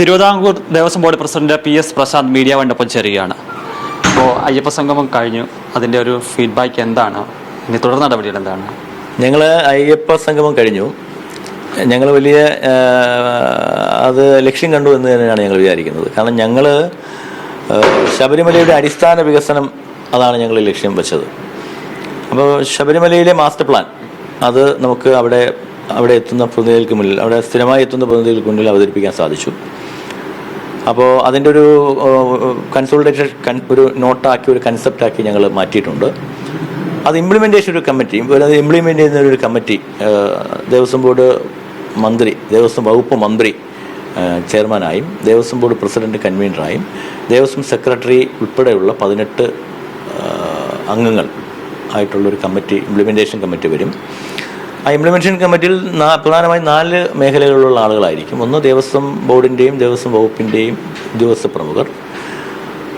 Thiruvithamkoor Devaswom board president PS Prasad media വണ്ടൊപ്പം ചേരുകയാണ്. അപ്പോൾ അയ്യപ്പ സംഗമം കഴിഞ്ഞു, അതിൻ്റെ ഒരു ഫീഡ്ബാക്ക് എന്താണ്, ഇനി തുടർ നടപടികൾ എന്താണ്? ഞങ്ങൾ അയ്യപ്പ സംഗമം കഴിഞ്ഞു. ഞങ്ങൾ വലിയ അത് ലക്ഷ്യം കണ്ടു എന്ന് തന്നെയാണ് ഞങ്ങൾ വിചാരിക്കുന്നത്. കാരണം ഞങ്ങൾ ശബരിമലയുടെ അടിസ്ഥാന വികസനം അതാണ് ഞങ്ങൾ ലക്ഷ്യം വെച്ചത്. അപ്പോൾ ശബരിമലയിലെ മാസ്റ്റർ പ്ലാൻ അത് നമുക്ക് അവിടെ എത്തുന്ന പ്രതിനിധികൾക്ക് മുന്നിൽ, അവിടെ സ്ഥിരമായി എത്തുന്ന പ്രതിനിധികൾക്ക് മുന്നിൽ അവതരിപ്പിക്കാൻ സാധിച്ചു. അപ്പോൾ അതിൻ്റെ ഒരു കൺസോളിഡേഷൻ ഒരു നോട്ടാക്കി, ഒരു കൺസെപ്റ്റാക്കി ഞങ്ങൾ മാറ്റിയിട്ടുണ്ട്. അത് ഇംപ്ലിമെൻറ്റേഷൻ ഒരു കമ്മിറ്റി, അത് ഇംപ്ലിമെൻ്റ് ചെയ്യുന്ന ഒരു കമ്മിറ്റി ദേവസ്വം ബോർഡ് മന്ത്രി, ദേവസ്വം വകുപ്പ് മന്ത്രി ചെയർമാനായും ദേവസ്വം ബോർഡ് പ്രസിഡന്റ് കൺവീനറായും ദേവസ്വം സെക്രട്ടറി ഉൾപ്പെടെയുള്ള 18 അംഗങ്ങൾ ആയിട്ടുള്ളൊരു കമ്മിറ്റി, ഇംപ്ലിമെൻറ്റേഷൻ കമ്മിറ്റി വരും. ആ ഇംപ്ലിമെൻറ്റേഷൻ കമ്മിറ്റിയിൽ പ്രധാനമായും 4 മേഖലകളിലുള്ള ആളുകളായിരിക്കും. ഒന്ന് ദേവസ്വം ബോർഡിൻ്റെയും ദേവസ്വം വകുപ്പിൻ്റെയും ഉദ്യോഗസ്ഥ പ്രമുഖർ.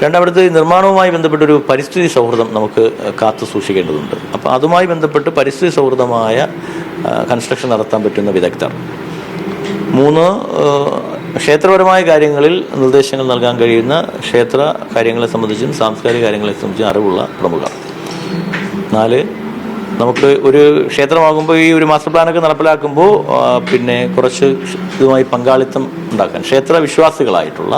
രണ്ടാമത് നിർമ്മാണവുമായി ബന്ധപ്പെട്ടൊരു പരിസ്ഥിതി സൗഹൃദം നമുക്ക് കാത്തു സൂക്ഷിക്കേണ്ടതുണ്ട്. അപ്പോൾ അതുമായി ബന്ധപ്പെട്ട് പരിസ്ഥിതി സൗഹൃദമായ കൺസ്ട്രക്ഷൻ നടത്താൻ പറ്റുന്ന വിദഗ്ധർ. 3 ക്ഷേത്രപരമായ കാര്യങ്ങളിൽ നിർദ്ദേശങ്ങൾ നൽകാൻ കഴിയുന്ന, ക്ഷേത്ര കാര്യങ്ങളെ സംബന്ധിച്ചും സാംസ്കാരിക കാര്യങ്ങളെ സംബന്ധിച്ചും അറിവുള്ള പ്രമുഖർ. 4 നമുക്ക് ഒരു ക്ഷേത്രമാകുമ്പോൾ ഈ ഒരു മാസ്റ്റർ പ്ലാനൊക്കെ നടപ്പിലാക്കുമ്പോൾ പിന്നെ കുറച്ച് ഇതുമായി പങ്കാളിത്തം ഉണ്ടാക്കാൻ, ക്ഷേത്ര വിശ്വാസികളായിട്ടുള്ള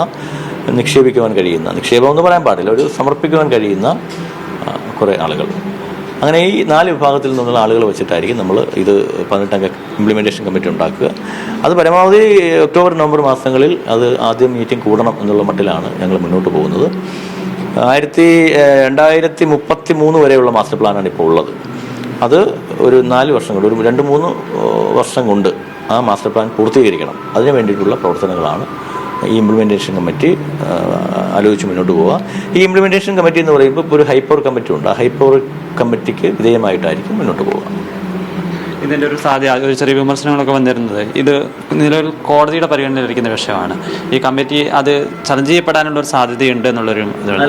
നിക്ഷേപിക്കുവാൻ കഴിയുന്ന, നിക്ഷേപം എന്ന് പറയാൻ പാടില്ല, ഒരു സമർപ്പിക്കുവാൻ കഴിയുന്ന കുറേ ആളുകൾ. അങ്ങനെ ഈ 4 വിഭാഗത്തിൽ നിന്നുള്ള ആളുകൾ വെച്ചിട്ടായിരിക്കും നമ്മൾ ഇത് 18 അംഗ ഇംപ്ലിമെൻറ്റേഷൻ കമ്മിറ്റി ഉണ്ടാക്കുക. അത് പരമാവധി ഒക്ടോബർ നവംബർ മാസങ്ങളിൽ അത് ആദ്യം മീറ്റിംഗ് കൂടണം എന്നുള്ള മട്ടിലാണ് ഞങ്ങൾ മുന്നോട്ട് പോകുന്നത്. 2033 വരെയുള്ള മാസ്റ്റർ പ്ലാനാണ് ഇപ്പോൾ ഉള്ളത്. അത് ഒരു 4 വർഷം കൊണ്ട്, ഒരു 2-3 വർഷം കൊണ്ട് ആ മാസ്റ്റർ പ്ലാൻ പൂർത്തീകരിക്കണം. അതിനു വേണ്ടിയിട്ടുള്ള പ്രവർത്തനങ്ങളാണ് ഈ ഇംപ്ലിമെൻറ്റേഷൻ കമ്മിറ്റി ആലോചിച്ച് മുന്നോട്ട് പോവുക. ഈ ഇംപ്ലിമെൻറ്റേഷൻ കമ്മിറ്റി എന്ന് പറയുമ്പോൾ ഇപ്പോൾ ഒരു ഹൈപ്പവർ കമ്മിറ്റി ഉണ്ട്. ആ ഹൈപ്പവർ കമ്മിറ്റിക്ക് വിധേയമായിട്ടായിരിക്കും മുന്നോട്ട് പോവുക. ഇതിൻ്റെ ഒരു ഒരു ചെറിയ വിമർശനങ്ങളൊക്കെ വന്നിരുന്നത്, ഇത് നിലവിൽ കോടതിയുടെ പരിഗണനയിലിരിക്കുന്ന വിഷയമാണ്. ഈ കമ്മിറ്റി അത് ചലഞ്ച് ചെയ്യപ്പെടാനുള്ള ഒരു സാധ്യതയുണ്ട് എന്നുള്ളൊരു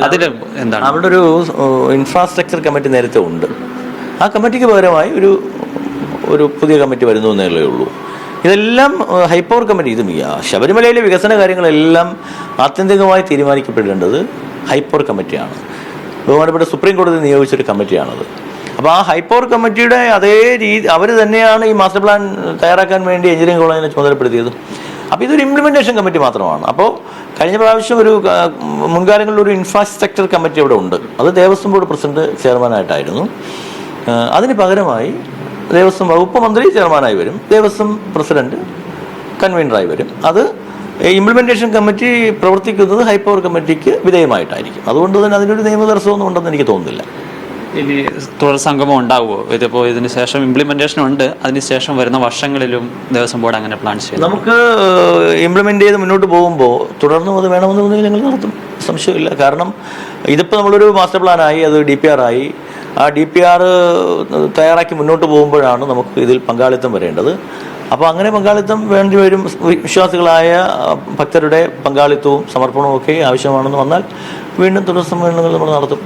അതിൽ എന്താണ്? അവിടെ ഒരു ഇൻഫ്രാസ്ട്രക്ചർ കമ്മിറ്റി നേരത്തെ ഉണ്ട്. ആ കമ്മിറ്റിക്ക് പകരമായി ഒരു പുതിയ കമ്മിറ്റി വരുന്നു എന്നേ ഉള്ളൂ. ഇതെല്ലാം ഹൈപ്പവർ കമ്മിറ്റി, ഇത് ശബരിമലയിലെ വികസന കാര്യങ്ങളെല്ലാം ആത്യന്തികമായി തീരുമാനിക്കപ്പെടേണ്ടത് ഹൈപ്പവർ കമ്മിറ്റിയാണ്. ബഹുമാനപ്പെട്ട സുപ്രീം കോടതി നിയോഗിച്ചൊരു കമ്മിറ്റിയാണത്. അപ്പോൾ ആ ഹൈപ്പവർ കമ്മിറ്റിയുടെ അതേ രീതി അവർ തന്നെയാണ് ഈ മാസ്റ്റർ പ്ലാൻ തയ്യാറാക്കാൻ വേണ്ടി എഞ്ചിനീയറിംഗ് കോളേജിനെ ചുമതലപ്പെടുത്തിയത്. അപ്പോൾ ഇതൊരു ഇംപ്ലിമെൻറ്റേഷൻ കമ്മിറ്റി മാത്രമാണ്. അപ്പോൾ കഴിഞ്ഞ പ്രാവശ്യം ഒരു മുൻകാലങ്ങളിൽ ഒരു ഇൻഫ്രാസ്ട്രക്ചർ കമ്മിറ്റി അവിടെ ഉണ്ട്. അത് ദേവസ്വം ബോർഡ് പ്രസിഡന്റ് ചെയർമാനായിട്ടായിരുന്നു. അതിന് പകരമായി ദേവസ്വം വകുപ്പ് മന്ത്രി ചെയർമാനായി വരും, ദേവസ്വം പ്രസിഡന്റ് കൺവീനറായി വരും. അത് ഇംപ്ലിമെൻറ്റേഷൻ കമ്മിറ്റി പ്രവർത്തിക്കുന്നത് ഹൈപ്പവർ കമ്മിറ്റിക്ക് വിധേയമായിട്ടായിരിക്കും. അതുകൊണ്ട് തന്നെ അതിനൊരു നിയമതടസ്സമൊന്നും ഉണ്ടെന്ന് എനിക്ക് തോന്നുന്നില്ല. ഇനി തുടർ സംഗമം ഉണ്ടാവുമോ? ഇതിപ്പോൾ ഇതിന് ശേഷം ഇംപ്ലിമെൻറ്റേഷൻ ഉണ്ട്, അതിനുശേഷം വരുന്ന വർഷങ്ങളിലും ദേവസ്വം ബോർഡ് അങ്ങനെ പ്ലാൻ ചെയ്യും. നമുക്ക് ഇംപ്ലിമെൻ്റ് ചെയ്ത് മുന്നോട്ട് പോകുമ്പോൾ തുടർന്നും അത് വേണമെന്ന് തോന്നുമെങ്കിൽ ഞങ്ങൾ നടത്തും, സംശയമില്ല. കാരണം ഇതിപ്പോൾ നമ്മളൊരു മാസ്റ്റർ പ്ലാനായി, അത് DPR ആയി. ആ DPR തയ്യാറാക്കി മുന്നോട്ട് പോകുമ്പോഴാണ് നമുക്ക് ഇതിൽ പങ്കാളിത്തം വരേണ്ടത്. അപ്പോൾ അങ്ങനെ പങ്കാളിത്തം വേണ്ടി വരും. വിശ്വാസികളായ ഭക്തരുടെ പങ്കാളിത്തവും സമർപ്പണവും ഒക്കെ ആവശ്യമാണെന്ന് വന്നാൽ വീണ്ടും തുടർ സമ്മേളനങ്ങൾ നമ്മൾ നടത്തും.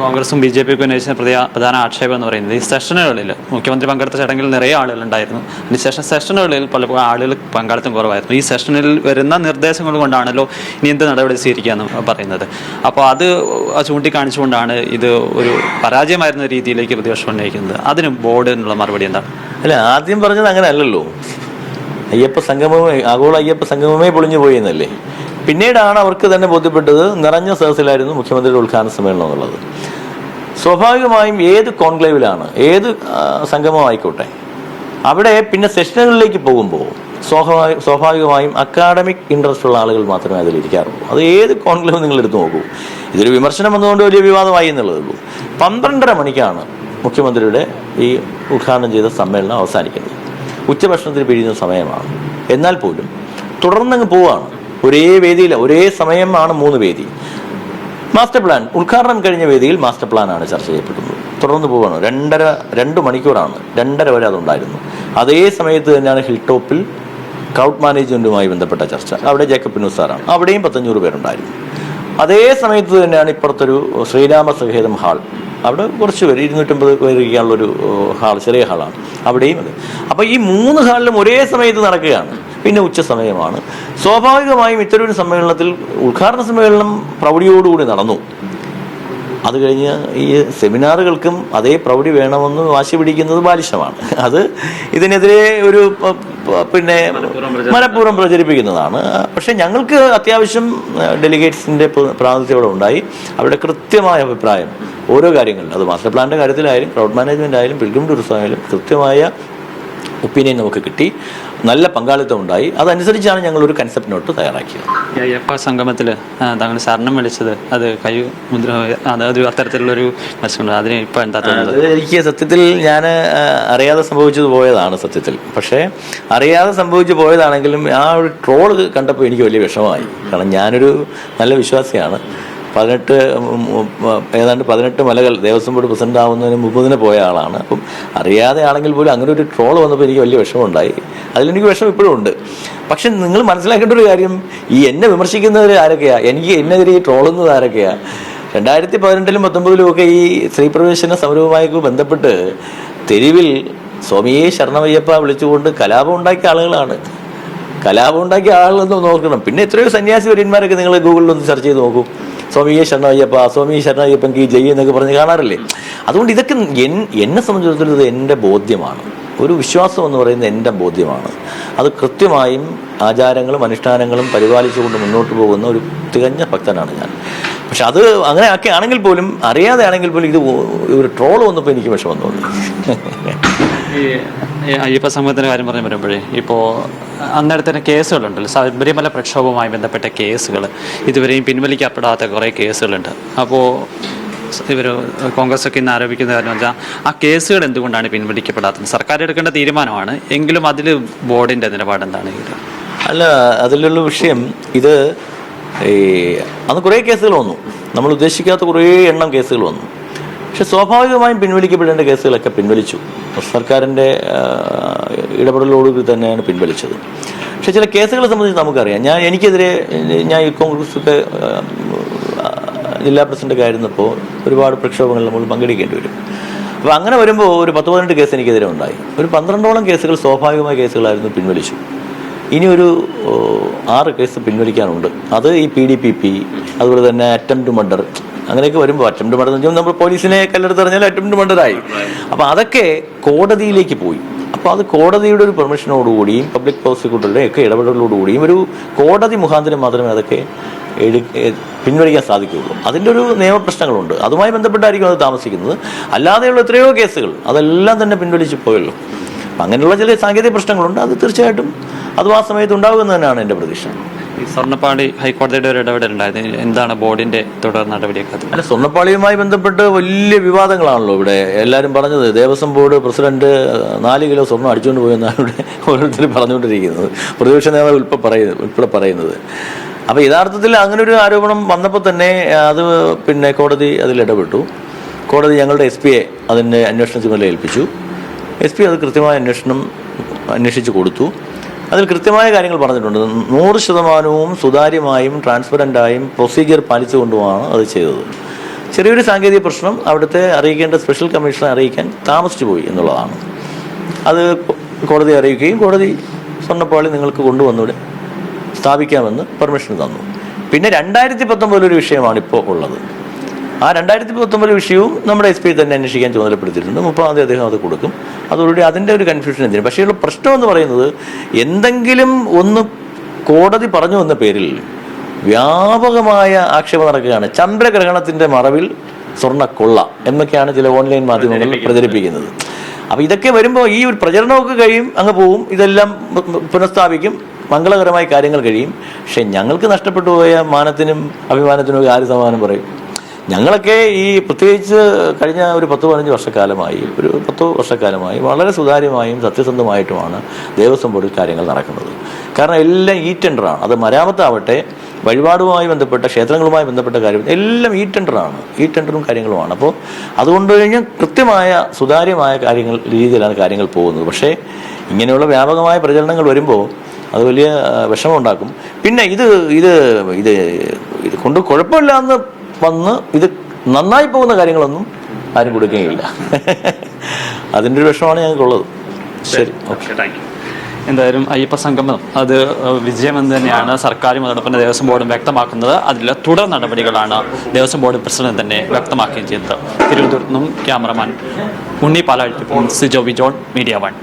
കോൺഗ്രസും BJP-ക്കും ഉന്നയിച്ച പ്രധാന ആക്ഷേപം എന്ന് പറയുന്നത് ഈ സെഷനുകളിൽ മുഖ്യമന്ത്രി പങ്കെടുത്ത ചടങ്ങിൽ നിറയെ ആളുകളുണ്ടായിരുന്നു. അതിനുശേഷം സെഷനുകളിൽ പലപ്പോഴും ആളുകൾ പങ്കാളിത്തം കുറവായിരുന്നു. ഈ സെഷനിൽ വരുന്ന നിർദ്ദേശങ്ങൾ കൊണ്ടാണല്ലോ ഇനി എന്ത് നടപടി സ്വീകരിക്കാന്ന് പറയുന്നത്. അപ്പോൾ അത് ചൂണ്ടിക്കാണിച്ചുകൊണ്ടാണ് ഇത് ഒരു പരാജയമായിരുന്ന രീതിയിലേക്ക് പ്രതിപക്ഷം ഉന്നയിക്കുന്നത്. അതിന് ബോർഡിനുള്ള മറുപടി എന്താണ്? അല്ല, ആദ്യം പറഞ്ഞത് അങ്ങനെ അല്ലല്ലോ. അയ്യപ്പ സംഗമമേ, ആഗോള അയ്യപ്പ സംഗമമേ പൊളിഞ്ഞു പോയി എന്നല്ലേ. പിന്നീടാണ് അവർക്ക് തന്നെ ബോധ്യപ്പെട്ടത് നിറഞ്ഞ സദസ്സിലായിരുന്നു മുഖ്യമന്ത്രിയുടെ ഉദ്ഘാടന സമ്മേളനം എന്നുള്ളത്. സ്വാഭാവികമായും ഏത് കോൺക്ലേവിലാണ്, ഏത് സംഗമമായിക്കോട്ടെ, അവിടെ പിന്നെ സെഷനുകളിലേക്ക് പോകുമ്പോൾ സ്വാഭാവികമായും അക്കാഡമിക് ഇൻട്രസ്റ്റ് ഉള്ള ആളുകൾ മാത്രമേ അതിലിരിക്കാറുള്ളൂ. അത് ഏത് കോൺക്ലേവ് നിങ്ങൾ എടുത്തു നോക്കൂ. ഇതൊരു വിമർശനം വന്നുകൊണ്ട് വലിയ വിവാദമായി എന്നുള്ളതേ ഉള്ളൂ. 12:30 മണിക്കാണ് മുഖ്യമന്ത്രിയുടെ ഈ ഉദ്ഘാടനം ചെയ്ത സമ്മേളനം അവസാനിക്കുന്നത്. ഉച്ചഭക്ഷണത്തിന് പിരിയുന്ന സമയമാണ്. എന്നാൽ പോലും തുടർന്നങ്ങ് പോവുകയാണ്. ഒരേ വേദിയില്ല, ഒരേ സമയമാണ് 3 വേദി. മാസ്റ്റർ പ്ലാൻ ഉദ്ഘാടനം കഴിഞ്ഞ വേദിയിൽ മാസ്റ്റർ പ്ലാനാണ് ചർച്ച ചെയ്യപ്പെടുന്നത്. തുടർന്ന് പോവുകയാണ്. 2 മണിക്കൂറാണ്, 2:30 വരെ അതുണ്ടായിരുന്നു. അതേ സമയത്ത് തന്നെയാണ് ഹിൽ ടോപ്പിൽ ക്രൗഡ് മാനേജ്മെൻറ്റുമായി ബന്ധപ്പെട്ട ചർച്ച. അവിടെ ജേക്കബ് പിന്നൂസ് സാറാണ്, അവിടെയും 1,500 പേരുണ്ടായിരുന്നു. അതേ സമയത്ത് തന്നെയാണ് ഇപ്പുറത്തൊരു ശ്രീരാമ സഹേതം ഹാൾ, അവിടെ കുറച്ച് പേര് 250 പേര് ഇരിക്കാനുള്ളൊരു ഹാൾ, ചെറിയ ഹാളാണ്, അവിടെയും അത്. അപ്പോൾ ഈ 3 ഹാളിലും ഒരേ സമയത്ത് നടക്കുകയാണ്. പിന്നെ ഉച്ച സമയമാണ്. സ്വാഭാവികമായും ഇത്തരമൊരു സമ്മേളനത്തിൽ ഉദ്ഘാടന സമ്മേളനം പ്രൗഢിയോടുകൂടി നടന്നു. അത് കഴിഞ്ഞ് ഈ സെമിനാറുകൾക്കും അതേ പ്രൗഢി വേണമെന്ന് വാശി പിടിക്കുന്നത് ബാലിശമാണ്. അത് ഇതിനെതിരെ ഒരു മനഃപൂർവ്വം പ്രചരിപ്പിക്കുന്നതാണ്. പക്ഷേ ഞങ്ങൾക്ക് അത്യാവശ്യം ഡെലിഗേറ്റ്സിൻ്റെ പ്രാതിനിധ്യം അവിടെ ഉണ്ടായി. അവരുടെ കൃത്യമായ അഭിപ്രായം ഓരോ കാര്യങ്ങളിലും, അത് മാസ്റ്റർ പ്ലാനിൻ്റെ കാര്യത്തിലായാലും ക്രൗഡ് മാനേജ്മെൻ്റ് ആയാലും പിൽഗ്രിം ടൂറിസം ആയാലും കൃത്യമായ ഒപ്പീനിയൻ നമുക്ക് കിട്ടി. നല്ല പങ്കാളിത്തം ഉണ്ടായി. അതനുസരിച്ചാണ് ഞങ്ങളൊരു കൺസെപ്റ്റ് നോട്ട് തയ്യാറാക്കിയത്. ഈ അയ്യപ്പ സംഗമത്തിൽ താങ്കൾ ശരണം വിളിച്ചത് അത് മുദ്ര, അതൊരു അത്തരത്തിലുള്ളൊരു വശമുണ്ട്. അതിന് ഇപ്പം എന്താ തോന്നുന്നത്? എനിക്ക് സത്യത്തിൽ ഞാൻ അറിയാതെ സംഭവിച്ചത് പോയതാണ് സത്യത്തിൽ. പക്ഷേ അറിയാതെ സംഭവിച്ചു പോയതാണെങ്കിലും ആ ഒരു ട്രോൾ കണ്ടപ്പോൾ എനിക്ക് വലിയ വിഷമമായി. കാരണം ഞാനൊരു നല്ല വിശ്വാസിയാണ്. ഏതാണ്ട് 18 മലകൾ ദേവസ്വം ബോർഡ് പ്രസിഡന്റ് ആവുന്നതിന് മുമ്പ് തന്നെ പോയ ആളാണ്. അപ്പം അറിയാതെ ആണെങ്കിൽ പോലും അങ്ങനെ ഒരു ട്രോൾ വന്നപ്പോൾ എനിക്ക് വലിയ വിഷമമുണ്ടായി. അതിലെനിക്ക് വിഷമം ഇപ്പോഴും ഉണ്ട്. പക്ഷെ നിങ്ങൾ മനസ്സിലാക്കേണ്ട ഒരു കാര്യം, ഈ എന്നെ വിമർശിക്കുന്നവർ ആരൊക്കെയാണ്, എന്നെതിരെ ഈ ട്രോളുന്നത് ആരൊക്കെയാണ്? 2018-ലും 2019-ലും ഒക്കെ ഈ സ്ത്രീപ്രവേശന സമരവുമായി ബന്ധപ്പെട്ട് തെരുവിൽ സ്വാമിയെ ശരണമയ്യപ്പ വിളിച്ചുകൊണ്ട് കലാപം ഉണ്ടാക്കിയ ആളുകളാണ്. കലാപം ഉണ്ടാക്കിയ ആളുകളെന്ന് നോക്കണം. പിന്നെ എത്രയോ സന്യാസി വര്യന്മാരൊക്കെ നിങ്ങൾ ഗൂഗിളിലൊന്ന് സെർച്ച് ചെയ്ത് നോക്കൂ. സ്വാമിയെ ശരണമയ്യപ്പ, സ്വാമി ശരണമയ്യപ്പൻ കീ ജയ് എന്നൊക്കെ പറഞ്ഞ് കാണാറില്ലേ? അതുകൊണ്ട് ഇതൊക്കെ എന്നെ സംബന്ധിച്ചിടത്തോളം ഇത് എൻ്റെ ബോധ്യമാണ്. ഒരു വിശ്വാസം എന്ന് പറയുന്നത് എൻ്റെ ബോധ്യമാണ്. അത് കൃത്യമായും ആചാരങ്ങളും അനുഷ്ഠാനങ്ങളും പരിപാലിച്ചുകൊണ്ട് മുന്നോട്ട് പോകുന്ന ഒരു തികഞ്ഞ ഭക്തനാണ് ഞാൻ. പക്ഷെ അത് അങ്ങനെ ഒക്കെ ആണെങ്കിൽ പോലും, അറിയാതെ ആണെങ്കിൽ പോലും, ഇത് ഒരു ട്രോൾ വന്നപ്പോൾ എനിക്ക് വിഷമം തോന്നി. ഈ അയ്യപ്പ സംഘത്തിൻ്റെ കാര്യം പറഞ്ഞു വരുമ്പോഴേ, ഇപ്പോൾ അന്നേരത്തെ കേസുകളുണ്ടല്ലോ, ശബരിമല പ്രക്ഷോഭവുമായി ബന്ധപ്പെട്ട കേസുകൾ ഇതുവരെയും പിൻവലിക്കപ്പെടാത്ത കുറേ കേസുകളുണ്ട്. അപ്പോൾ ഇവർ കോൺഗ്രസ്സൊക്കെ ഇന്ന് ആരോപിക്കുന്ന കാര്യം വെച്ചാൽ ആ കേസുകൾ എന്തുകൊണ്ടാണ് പിൻവലിക്കപ്പെടാത്തത്? സർക്കാർ എടുക്കേണ്ട തീരുമാനമാണ്, എങ്കിലും അതിൽ ബോർഡിൻ്റെ നിലപാട് എന്താണ്? അല്ല, അതിലുള്ള വിഷയം ഇത് അന്ന് കുറേ കേസുകൾ വന്നു. നമ്മൾ ഉദ്ദേശിക്കാത്ത കുറേ എണ്ണം കേസുകൾ വന്നു. പക്ഷെ സ്വാഭാവികമായും പിൻവലിക്കപ്പെടേണ്ട കേസുകളൊക്കെ പിൻവലിച്ചു. സർക്കാരിൻ്റെ ഇടപെടലോടുകൂടി തന്നെയാണ് പിൻവലിച്ചത്. പക്ഷെ ചില കേസുകളെ സംബന്ധിച്ച് നമുക്കറിയാം. എനിക്കെതിരെ ഞാൻ ഈ കോൺഗ്രസ്സൊക്കെ ജില്ലാ പ്രസിഡൻ്റൊക്കെ ആയിരുന്നപ്പോൾ ഒരുപാട് പ്രക്ഷോഭങ്ങളിൽ നമ്മൾ പങ്കെടുക്കേണ്ടി വരും. അപ്പോൾ അങ്ങനെ വരുമ്പോൾ ഒരു 10-18 കേസ് എനിക്കെതിരെ ഉണ്ടായി. ഒരു 12ഓളം കേസുകൾ സ്വാഭാവികമായ കേസുകളായിരുന്നു, പിൻവലിച്ചു. ഇനി ഒരു 6 കേസ് പിൻവലിക്കാനുണ്ട്. അത് ഈ PDPP, അതുപോലെ തന്നെ അറ്റംപ്റ്റ് മർഡർ, അങ്ങനെയൊക്കെ വരുമ്പോൾ അറ്റംപ്റ്റ് മർഡർ എന്ന് വെച്ചാൽ നമ്മൾ പോലീസിനെ കല്ലെടുത്തെറിഞ്ഞാൽ അറ്റംപ്റ്റ് മർഡറായി. അപ്പോൾ അതൊക്കെ കോടതിയിലേക്ക് പോയി. അപ്പോൾ അത് കോടതിയുടെ ഒരു പെർമിഷനോടുകൂടിയും പബ്ലിക് പ്രോസിക്യൂട്ടറുടെ ഒക്കെ ഇടപെടലോടുകൂടിയും ഒരു കോടതി മുഖാന്തരം മാത്രമേ അതൊക്കെ പിൻവലിക്കാൻ സാധിക്കുകയുള്ളൂ. അതിൻ്റെ ഒരു നിയമപ്രശ്നങ്ങളുണ്ട്. അതുമായി ബന്ധപ്പെട്ടായിരിക്കും അത് താമസിക്കുന്നത്. അല്ലാതെയുള്ള എത്രയോ കേസുകൾ അതെല്ലാം തന്നെ പിൻവലിച്ച് പോയല്ലോ. അങ്ങനെയുള്ള ചില സാങ്കേതിക പ്രശ്നങ്ങളുണ്ട്. അത് തീർച്ചയായിട്ടും അതും ആ സമയത്ത് ഉണ്ടാകുമെന്ന് തന്നെയാണ് എൻ്റെ പ്രതീക്ഷ. ഈ സ്വർണ്ണപ്പാളി ഹൈക്കോടതിയുടെ ഒരു ഇടപെടലുണ്ടായത് എന്താണ് ബോർഡിന്റെ തുടർ നടപടിയൊക്കെ? അല്ല, സ്വർണ്ണപ്പാളിയുമായി ബന്ധപ്പെട്ട് വലിയ വിവാദങ്ങളാണല്ലോ ഇവിടെ. എല്ലാവരും പറഞ്ഞത് ദേവസ്വം ബോർഡ് പ്രസിഡന്റ് 4 കിലോ സ്വർണ്ണം അടിച്ചുകൊണ്ട് പോയെന്നാണ് ഇവിടെ ഓരോരുത്തരും പറഞ്ഞുകൊണ്ടിരിക്കുന്നത്. പ്രതിപക്ഷ നേതാവ് ഉൾപ്പെടെ പറയുന്നത്. അപ്പോൾ യഥാർത്ഥത്തിൽ അങ്ങനെ ഒരു ആരോപണം വന്നപ്പോൾ തന്നെ അത് കോടതി അതിൽ ഇടപെട്ടു. കോടതി ഞങ്ങളുടെ SP-യെ അതിൻ്റെ അന്വേഷണ ചുമതല ഏൽപ്പിച്ചു. SP അത് കൃത്യമായ അന്വേഷിച്ച് കൊടുത്തു. അതിൽ കൃത്യമായ കാര്യങ്ങൾ പറഞ്ഞിട്ടുണ്ട്. 100% സുതാര്യമായും ട്രാൻസ്പെറൻ്റായും പ്രൊസീജിയർ പാലിച്ചുകൊണ്ടുമാണ് അത് ചെയ്തത്. ചെറിയൊരു സാങ്കേതിക പ്രശ്നം അവിടുത്തെ അറിയിക്കേണ്ട സ്പെഷ്യൽ കമ്മീഷണറെ അറിയിക്കാൻ താമസിച്ചു പോയി എന്നുള്ളതാണ്. അത് കോടതി അറിയിക്കുകയും കോടതി സ്വർണ്ണപ്പാളി നിങ്ങൾക്ക് കൊണ്ടുവന്നിവിടെ സ്ഥാപിക്കാമെന്ന് പെർമിഷൻ തന്നു. പിന്നെ 2019 ഒരു വിഷയമാണ് ഇപ്പോൾ ഉള്ളത്. ആ 2019 വിഷയവും നമ്മുടെ SP തന്നെ അന്വേഷിക്കാൻ ചുമതലപ്പെടുത്തിയിട്ടുണ്ട്. 30-ാം തീയതി അദ്ദേഹം അത് കൊടുക്കും. അതോടുകൂടി അതിൻ്റെ ഒരു കൺഫ്യൂഷൻ എന്തിനും. പക്ഷേ ഉള്ള പ്രശ്നം എന്ന് പറയുന്നത്, എന്തെങ്കിലും ഒന്ന് കോടതി പറഞ്ഞു വന്ന പേരിൽ വ്യാപകമായ ആക്ഷേപം നടക്കുകയാണ്. ചന്ദ്രഗ്രഹണത്തിൻ്റെ മറവിൽ സ്വർണ്ണക്കൊള്ള എന്നൊക്കെയാണ് ചില ഓൺലൈൻ മാധ്യമങ്ങൾ പ്രചരിപ്പിക്കുന്നത്. അപ്പോൾ ഇതൊക്കെ വരുമ്പോൾ ഈ ഒരു പ്രചരണമൊക്കെ കഴിയും, അങ്ങ് പോവും, ഇതെല്ലാം പുനഃസ്ഥാപിക്കും, മംഗളകരമായ കാര്യങ്ങൾ കഴിയും. പക്ഷെ ഞങ്ങൾക്ക് നഷ്ടപ്പെട്ടു പോയ മാനത്തിനും അഭിമാനത്തിനും ഒക്കെ ആര് സമാധാനം പറയും? ഞങ്ങളൊക്കെ ഈ പ്രത്യേകിച്ച് കഴിഞ്ഞ ഒരു 10-15 വർഷക്കാലമായി, ഒരു 10 വർഷക്കാലമായി വളരെ സുതാര്യമായും സത്യസന്ധമായിട്ടുമാണ് ദേവസ്വം ബോർഡിൽ കാര്യങ്ങൾ നടക്കുന്നത്. കാരണം എല്ലാം ടെൻഡറാണ്. അത് മരാമത്താവട്ടെ, വഴിപാടുമായി ബന്ധപ്പെട്ട ക്ഷേത്രങ്ങളുമായി ബന്ധപ്പെട്ട കാര്യം എല്ലാം ടെൻഡറാണ്. ടെൻഡറും കാര്യങ്ങളുമാണ്. അപ്പോൾ അതുകൊണ്ട് കഴിഞ്ഞാൽ കൃത്യമായ സുതാര്യമായ രീതിയിലാണ് കാര്യങ്ങൾ പോകുന്നത്. പക്ഷേ ഇങ്ങനെയുള്ള വ്യാപകമായ പ്രചരണങ്ങൾ വരുമ്പോൾ അത് വലിയ വിഷമമുണ്ടാക്കും. പിന്നെ ഇത് ഇത് ഇത് ഇത് കൊണ്ട് കുഴപ്പമില്ല എന്ന് വന്ന് ഇത് നന്നായി പോകുന്ന കാര്യങ്ങളൊന്നും ആരും കൊടുക്കുകയില്ല. അതിൻ്റെ ഒരു വിഷമമാണ് ഞങ്ങൾക്കുള്ളത്. ശരി, ഓക്കെ, താങ്ക് യു. എന്തായാലും അയ്യപ്പ സംഗമം അത് വിജയമെന്ന് തന്നെയാണ് സർക്കാരും അതോടൊപ്പം തന്നെ ദേവസ്വം ബോർഡും വ്യക്തമാക്കുന്നത്. അതിൽ തുടർ നടപടികളാണ് ദേവസ്വം ബോർഡ് പ്രസിഡന്റ് തന്നെ വ്യക്തമാക്കുകയും ചെയ്തത്. തിരുവനന്തപുരത്ത് നിന്നും ക്യാമറമാൻ ഉണ്ണി പാലാഴ്ത്തിപ്പോൾ സിജോ വിജോൺ, മീഡിയ 1.